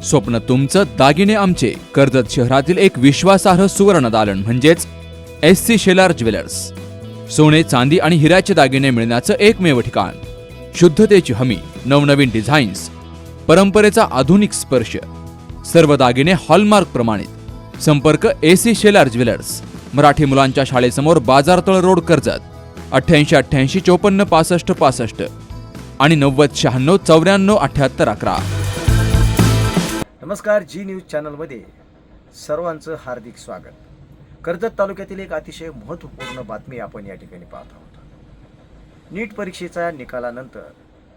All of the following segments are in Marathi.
स्वप्न तुमचं, दागिने आमचे. कर्जत शहरातील एक विश्वासार्ह सुवर्ण दालन म्हणजेच SC शेलार ज्वेलर्स. सोने, चांदी आणि हिऱ्याचे दागिने मिळण्याचं एकमेव ठिकाण. शुद्धतेची हमी, नवनवीन डिझाईन्स, परंपरेचा आधुनिक स्पर्श. सर्व दागिने हॉलमार्क प्रमाणित. संपर्क SC शेलार ज्वेलर्स, मराठी मुलांच्या शाळेसमोर, बाजारतळ रोड, कर्जत. 8888 54 65 65 आणि 90 96 94 78 11. नमस्कार, जी न्यूज चॅनलमध्ये सर्वांचं हार्दिक स्वागत. कर्जत तालुक्यातील एक अतिशय महत्त्वपूर्ण बातमी आपण या ठिकाणी पाहत आहोत. नीट परीक्षेच्या निकालानंतर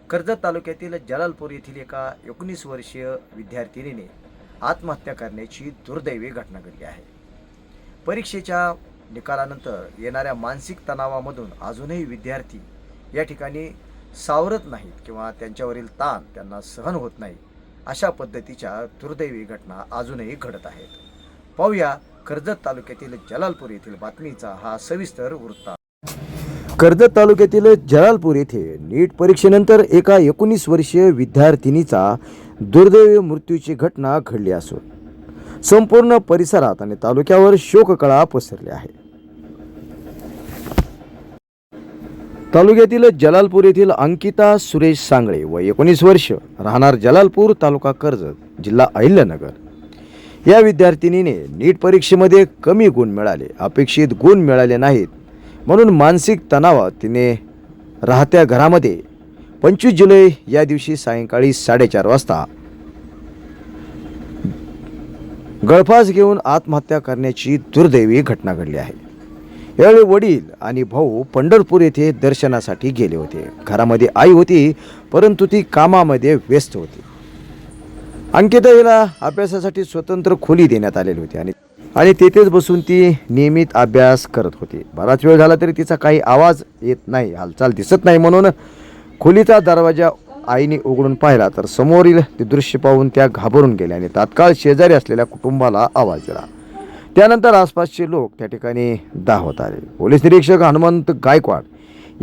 कर्जत तालुक्यातील जलालपूर येथील एका 19 वर्षीय विद्यार्थिनीने आत्महत्या करण्याची दुर्दैवी घटना घडली आहे. परीक्षेच्या निकालानंतर येणाऱ्या मानसिक तणावामधून अजूनही विद्यार्थी या ठिकाणी सावरत नाहीत किंवा त्यांच्यावरील ताण त्यांना सहन होत नाही. अशा पद्धतीच्या दुर्दैवी घटना अजूनही घडत आहेत. पाहूया कर्जत तालुक्यातील जलालपूर येथील बातमीचा हा सविस्तर वृत्तांत. कर्जत तालुक्यातील जलालपूर येथे नीट परीक्षेनंतर एका 19 वर्षीय विद्यार्थिनीचा दुर्दैवी मृत्यूची घटना घडली असून संपूर्ण परिसरात आणि तालुक्यावर शोककळा पसरली आहे. तालुक्यातील जलालपूर येथील अंकिता सुरेश सांगळे व 19 वर्ष, राहणार जलालपूर, तालुका कर्जत, जिल्हा अहिल्यानगर या विद्यार्थिनीने नीट परीक्षेमध्ये कमी गुण मिळाले, अपेक्षित गुण मिळाले नाहीत म्हणून मानसिक तणावात तिने राहत्या घरामध्ये 25 जुलै या दिवशी सायंकाळी 4:30 वाजता गळफास घेऊन आत्महत्या करण्याची दुर्दैवी घटना घडली आहे. यावेळी वडील आणि भाऊ पंढरपूर येथे दर्शनासाठी गेले होते. घरामध्ये आई होती, परंतु ती कामामध्ये व्यस्त होती. अंकिता हिला अभ्यासासाठी स्वतंत्र खोली देण्यात आलेली होती आणि तेथेच बसून ती नियमित अभ्यास करत होती. बराच वेळ झाला तरी तिचा काही आवाज येत नाही, हालचाल दिसत नाही. म्हणून खोलीचा दरवाजा आईने उघडून पाहिला तर समोरील ते दृश्य पाहून त्या घाबरून गेल्या आणि तात्काळ शेजारी असलेल्या कुटुंबाला आवाज दिला. त्यानंतर आसपासचे लोक त्या ठिकाणी धावत आले. पोलीस निरीक्षक हनुमंत गायकवाड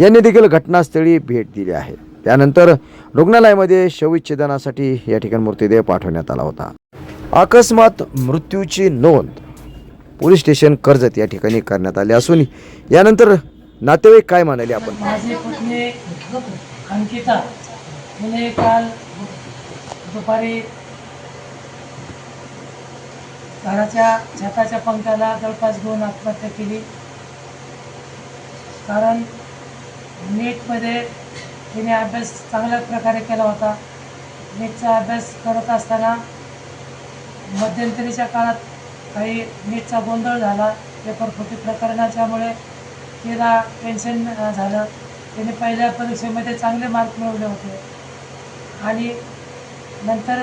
यांनी देखील घटनास्थळी भेट दिली आहे. त्यानंतर रुग्णालयामध्ये शवविच्छेदनासाठी या ठिकाणी मृतदेह पाठवण्यात आला होता. अकस्मात मृत्यूची नोंद पोलीस स्टेशन कर्जत या ठिकाणी करण्यात आली असून यानंतर नातेवाईक काय म्हणाले आपण. माझी पत्नी अंकिता हिने काल दुपारी घराच्या छताच्या पंख्याला गळफास घेऊन आत्महत्या केली. कारण नीटमध्ये तिने अभ्यास चांगल्या प्रकारे केला होता. नीटचा अभ्यास करत असताना मध्यंतरीच्या काळात काही नीटचा गोंधळ झाला, पेपर फुटी प्रकरणाच्यामुळे तिला टेन्शन झालं. तिने पहिल्या परीक्षेमध्ये चांगले मार्क मिळवले होते आणि नंतर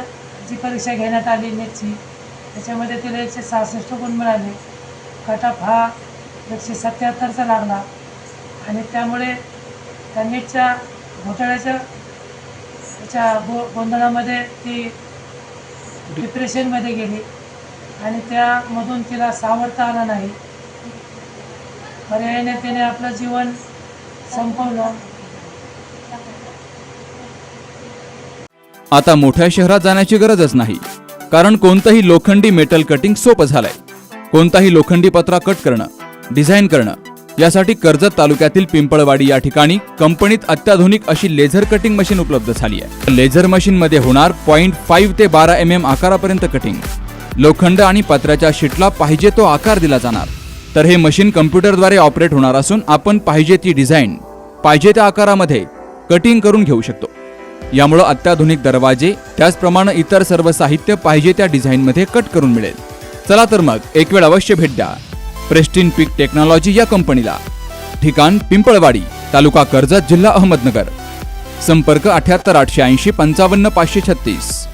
जी परीक्षा घेण्यात आली नीटची त्याच्यामध्ये तिला 166 गुण मिळाले. कट ऑफ हा 177चा लागला आणि त्यामुळे त्या नीटच्या घोटाळ्याच्या गोंधळामध्ये ती डिप्रेशनमध्ये गेली आणि त्यामधून तिला सावरता आलं नाही. पर्यायाने तिने आपलं जीवन संपवलं. आता मोठ्या शहरात जाण्याची गरजच नाही, कारण कोणतंही लोखंडी मेटल कटिंग सोपं झालंय. कोणताही लोखंडी पत्रा कट करणं, डिझाईन करणं यासाठी कर्जत तालुक्यातील पिंपळवाडी या ठिकाणी कंपनीत अत्याधुनिक अशी लेझर कटिंग मशीन उपलब्ध झाली आहे. लेझर मशीन मध्ये होणार 0.5 ते 12 mm आकारापर्यंत कटिंग. लोखंड आणि पत्र्याच्या शीटला पाहिजे तो आकार दिला जाणार. तर हे मशीन कम्प्युटरद्वारे ऑपरेट होणार असून आपण पाहिजे ती डिझाईन पाहिजे त्या आकारामध्ये कटिंग करून घेऊ शकतो. यामुळे अत्याधुनिक दरवाजे त्याचप्रमाणे इतर सर्व साहित्य पाहिजे त्या डिझाईनमध्ये कट करून मिळेल. चला तर मग एक वेळ अवश्य भेट द्या प्रेस्टिन पीक टेक्नॉलॉजी या कंपनीला. ठिकाण पिंपळवाडी, तालुका कर्जत, जिल्हा अहमदनगर. संपर्क 78 880 55 536.